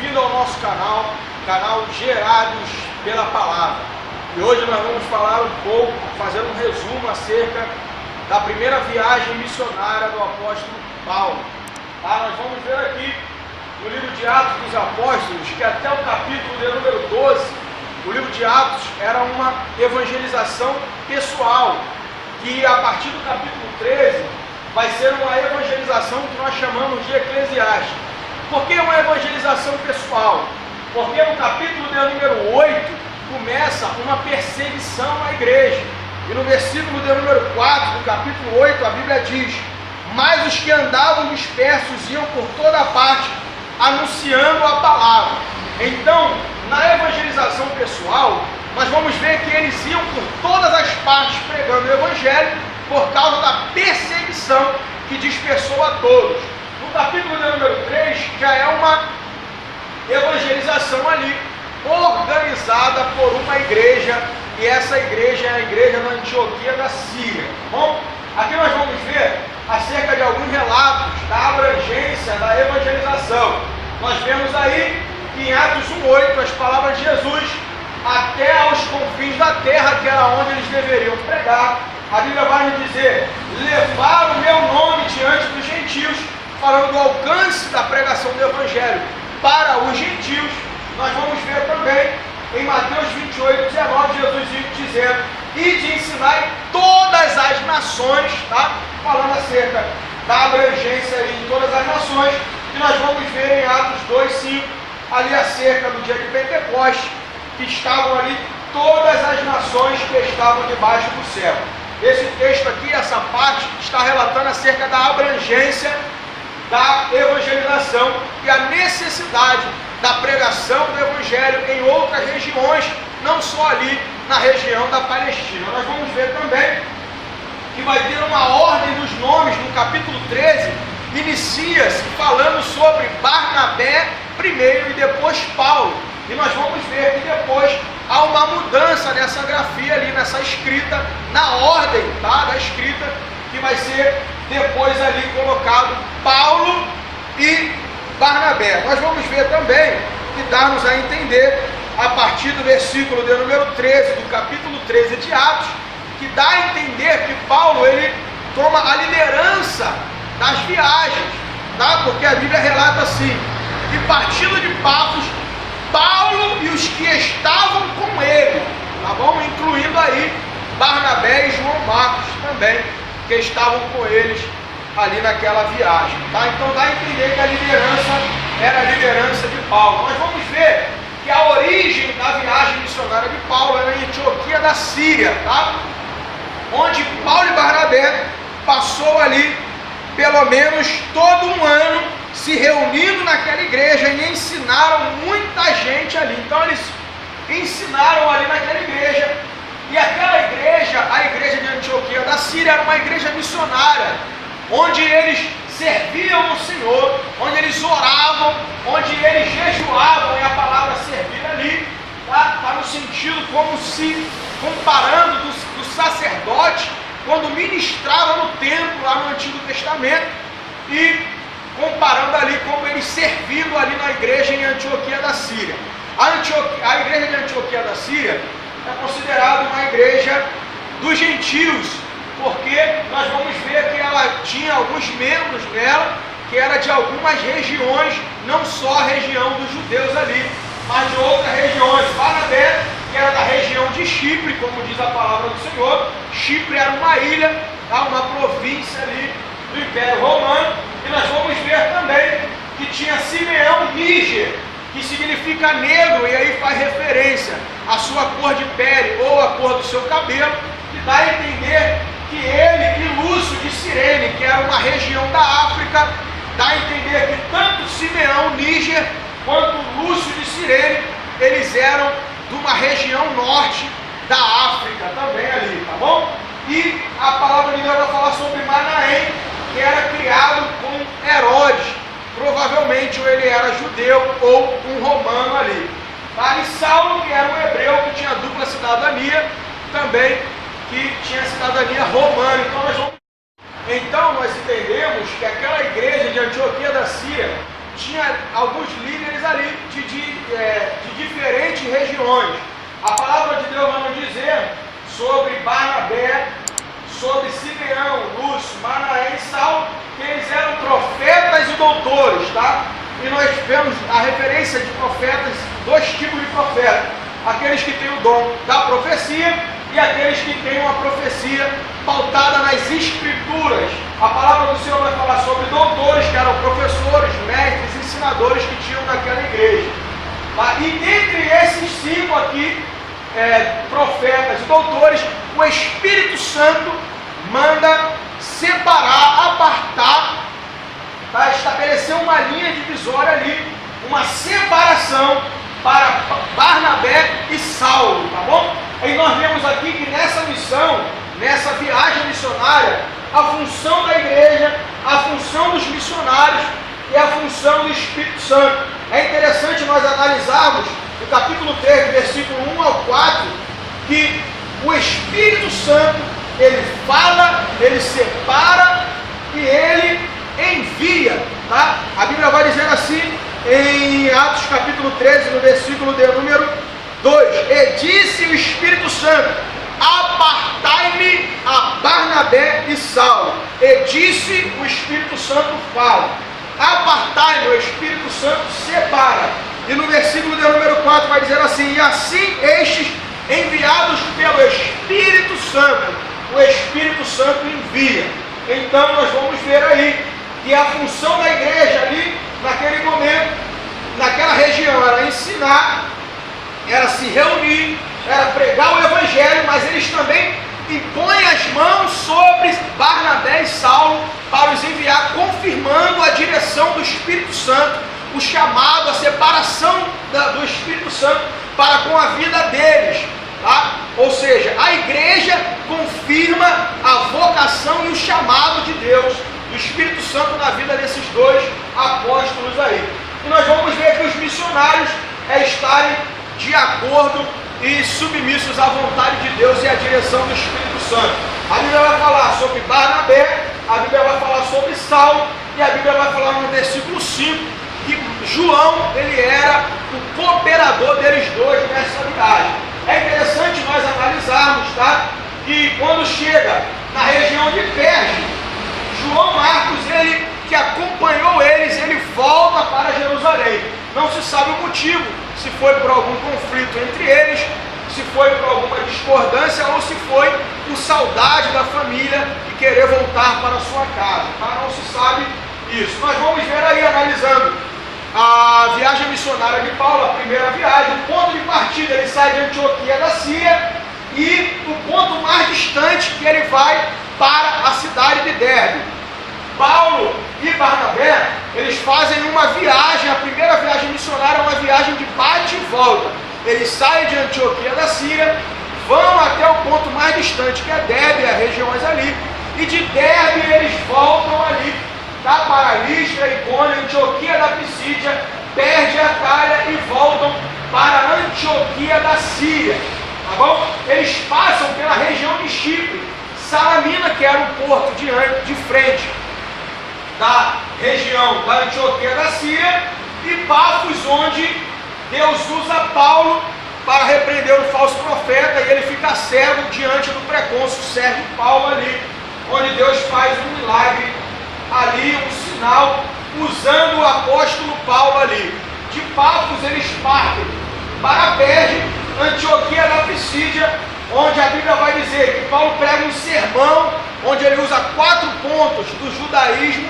bem-vindo ao nosso canal Gerados pela Palavra. E hoje nós vamos falar um pouco, fazer um resumo acerca da primeira viagem missionária do apóstolo Paulo. Nós vamos ver aqui no livro de Atos dos Apóstolos que até o capítulo de número 12, o livro de Atos era uma evangelização pessoal, que a partir do capítulo 13 vai ser uma evangelização que nós chamamos de eclesiástica. Por que uma evangelização pessoal? Porque no capítulo de número 8 começa uma perseguição à igreja. E no versículo de número 4 do capítulo 8 a Bíblia diz: mas os que andavam dispersos iam por toda parte anunciando a palavra. Então, na evangelização pessoal, nós vamos ver que eles iam por todas as partes pregando o evangelho por causa da perseguição que dispersou a todos. No capítulo de número 3 já é uma evangelização ali, organizada por uma igreja, e essa igreja é a igreja da Antioquia da Síria. Bom, aqui nós vamos ver acerca de alguns relatos da abrangência da evangelização. Nós vemos aí que em Atos 1:8 as palavras de Jesus: até aos confins da terra, que era onde eles deveriam pregar. A Bíblia vai nos dizer: levar o meu nome diante dos gentios, falando do alcance da pregação do evangelho para os gentios. Nós vamos ver também em Mateus 28:19, Jesus dizendo: e de ensinar todas as nações, tá? Falando acerca da abrangência em todas as nações. E nós vamos ver em Atos 2:5, ali acerca do dia de Pentecostes, que estavam ali todas as nações que estavam debaixo do céu. Esse texto aqui, essa parte, está relatando acerca da abrangência da evangelização e a necessidade da pregação do evangelho em outras regiões, não só ali na região da Palestina. Nós vamos ver também que vai ter uma ordem dos nomes no capítulo 13, inicia-se falando sobre Barnabé primeiro e depois Paulo. E nós vamos ver que depois há uma mudança nessa grafia ali, nessa escrita, na ordem, tá, da escrita, que vai ser depois ali colocado Paulo e Barnabé. Nós vamos ver também que dá-nos a entender, a partir do versículo de número 13, do capítulo 13 de Atos, que dá a entender que Paulo, ele toma a liderança das viagens, tá? Porque a Bíblia relata assim: e partindo de Pafos, Paulo e os que estavam com ele, tá bom? Incluindo aí Barnabé e João Marcos também, que estavam com eles ali naquela viagem, tá? Então dá a entender que a liderança era a liderança de Paulo. Nós vamos ver que a origem da viagem missionária de Paulo era em Antioquia da Síria, tá? Onde Paulo e Barnabé passou ali pelo menos todo um ano se reunindo naquela igreja e ensinaram muita gente ali. Então eles ensinaram ali naquela igreja, e aquela igreja, a igreja de Antioquia da Síria, era uma igreja missionária, onde eles serviam ao Senhor, onde eles oravam, onde eles jejuavam, e a palavra servir ali está no sentido como se comparando do sacerdote quando ministrava no templo lá no Antigo Testamento, e comparando ali como eles servindo ali na igreja em Antioquia da Síria. A igreja de Antioquia da Síria é considerada uma igreja dos gentios, porque nós vamos ver que ela tinha alguns membros nela que era de algumas regiões, não só a região dos judeus ali, mas de outras regiões. Barnabé, que era da região de Chipre, como diz a palavra do Senhor. Chipre era uma ilha, tá? Uma província ali do Império Romano. E nós vamos ver também que tinha Simeão Níger, que significa negro, e aí faz referência à sua cor de pele ou à cor do seu cabelo, que dá a entender que ele e Lúcio de Cirene, que era uma região da África, dá a entender que tanto Simeão Níger quanto Lúcio de Cirene, eles eram de uma região norte da África também ali, tá bom? E a palavra de Deus vai falar sobre Manaém, que era criado com Herodes. Provavelmente ou ele era judeu ou um romano ali. Tá? E Saulo, que era um hebreu que tinha dupla cidadania, também que tinha cidadania romana. Então nós entendemos que aquela igreja de Antioquia da Síria tinha alguns líderes ali de diferentes regiões. A palavra de Deus vai nos dizer sobre Barnabé, sobre Simeão, Lúcio, Manaém e Saulo, que eles eram profetas e doutores, tá? E nós vemos a referência de profetas, dois tipos de profetas: aqueles que têm o dom da profecia e aqueles que têm uma profecia pautada nas escrituras. A palavra do Senhor vai falar sobre doutores, que eram professores, mestres, ensinadores que tinham naquela igreja. E dentre esses 5 aqui, profetas e doutores, o Espírito Santo manda separar, apartar, tá? Estabelecer uma linha divisória ali, uma separação para Barnabé e Saulo, tá bom? E nós vemos aqui que nessa missão, nessa viagem missionária, a função da igreja, a função dos missionários e a função do Espírito Santo. É interessante nós analisarmos no capítulo 3, versículo 1 ao 4, que o Espírito Santo, ele fala, ele separa e ele envia, tá? A Bíblia vai dizer assim em Atos capítulo 13, no versículo de número 2: e disse o Espírito Santo: apartai-me a Barnabé e Saulo. E disse o Espírito Santo: fala. Apartai-me, o Espírito Santo separa. E no versículo de número 4 vai dizer assim: e assim estes, enviados pelo Espírito Santo, o Espírito Santo envia. Então nós vamos ver aí que a função da igreja ali, naquele momento, naquela região, era ensinar, era se reunir, era pregar o Evangelho, mas eles também impõem as mãos sobre Barnabé e Saulo para os enviar, confirmando a direção do Espírito Santo, o chamado, a separação do Espírito Santo para com a vida deles, tá? Ou seja, a igreja confirma a vocação e o chamado de Deus, do Espírito Santo na vida desses dois apóstolos aí. E nós vamos ver que os missionários estarem de acordo e submissos à vontade de Deus e à direção do Espírito Santo. A Bíblia vai falar sobre Barnabé, a Bíblia vai falar sobre Saulo, e a Bíblia vai falar no versículo 5 que João, ele era o cooperador deles dois nessa viagem. É interessante nós analisarmos, tá? Que quando chega na região de Perge, João Marcos, ele que acompanhou eles, ele volta para Jerusalém. Não se sabe o motivo, se foi por algum conflito entre eles, se foi por alguma discordância ou se foi por saudade da família e querer voltar para a sua casa, tá? Não se sabe isso. Nós vamos ver aí, analisando a viagem missionária de Paulo, a primeira viagem. O ponto de partida, ele sai de Antioquia da Síria, e o ponto mais distante que ele vai para a cidade de Derbe. Paulo e Barnabé, eles fazem uma viagem, a primeira viagem missionária é uma viagem de bate e volta. Eles saem de Antioquia da Síria, vão até o ponto mais distante, que é Derbe, as regiões ali, e de Derbe eles voltam ali, tá, para Listra, Icônio, Antioquia da Pisídia, Perge a Atalha e voltam para Antioquia da Síria, tá bom? Eles passam pela região de Chipre, Salamina, que era um porto de frente da região da Antioquia da Síria, e Pafos, onde Deus usa Paulo para repreender o falso profeta, e ele fica cego diante do precônsul Sérgio Paulo ali, onde Deus faz um milagre ali, um sinal, usando o apóstolo Paulo ali. De Pafos eles partem para Perge, Antioquia da Pisídia, onde a Bíblia vai dizer que Paulo prega um sermão, onde ele usa 4 pontos do judaísmo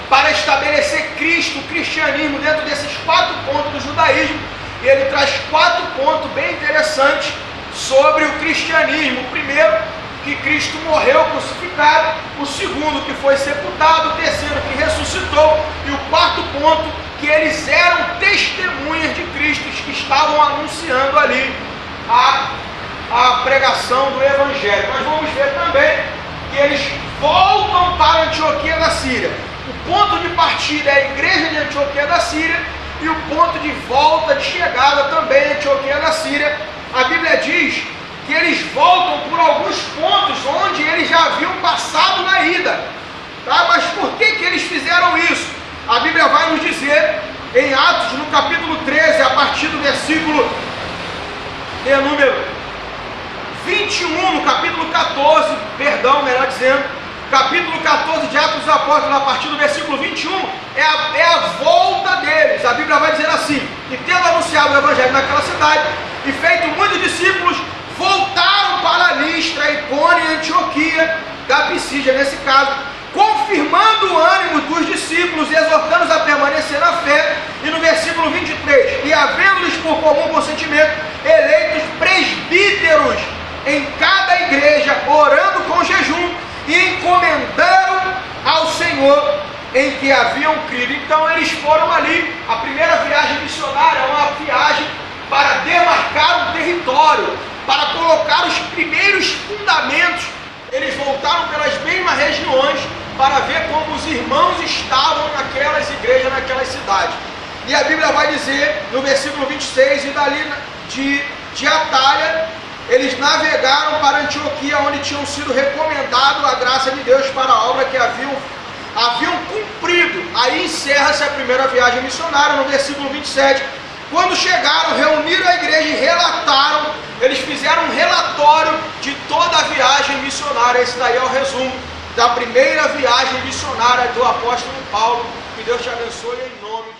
para estabelecer Cristo, o cristianismo, dentro desses 4 pontos do judaísmo. E ele traz 4 pontos bem interessantes sobre o cristianismo. O primeiro, que Cristo morreu crucificado; o segundo, que foi sepultado; o terceiro, que ressuscitou; e o 4º ponto, que eles eram testemunhas de Cristo, que estavam anunciando ali a pregação do Evangelho. Nós vamos ver também que eles voltam para Antioquia da Síria. O ponto de partida é a igreja de Antioquia da Síria, e o ponto de volta, de chegada, também é Antioquia da Síria. A Bíblia diz que eles voltam por alguns pontos onde eles já haviam passado na ida, tá? Mas por que eles fizeram isso? A Bíblia vai nos dizer, em Atos, no capítulo 13, a partir do versículo de número 21, no capítulo 14, perdão, melhor dizendo, capítulo 14 de Atos dos Apóstolos, a partir do versículo 21, é a volta deles. A Bíblia vai dizer assim: e tendo anunciado o evangelho naquela cidade, e feito muitos discípulos, voltaram para Listra, Icônio e Antioquia, da Pisídia nesse caso, confirmando o ânimo dos discípulos e exortando-os a permanecer na fé. E no versículo 23, e havendo-lhes por comum consentimento eleitos presbíteros em cada igreja, orando com jejum, e encomendaram ao Senhor em que haviam crido. Então eles foram ali. A primeira viagem missionária é uma viagem para demarcar um território, para colocar os primeiros fundamentos. Eles voltaram pelas mesmas regiões para ver como os irmãos estavam naquelas igrejas, naquelas cidades. E a Bíblia vai dizer no versículo 26, e dali de Atalha eles navegaram para Antioquia, onde tinham sido recomendados a graça de Deus para a obra que haviam cumprido. Aí encerra-se a primeira viagem missionária, no versículo 27. Quando chegaram, reuniram a igreja e relataram, eles fizeram um relatório de toda a viagem missionária. Esse daí é o resumo da primeira viagem missionária do apóstolo Paulo. Que Deus te abençoe em nome de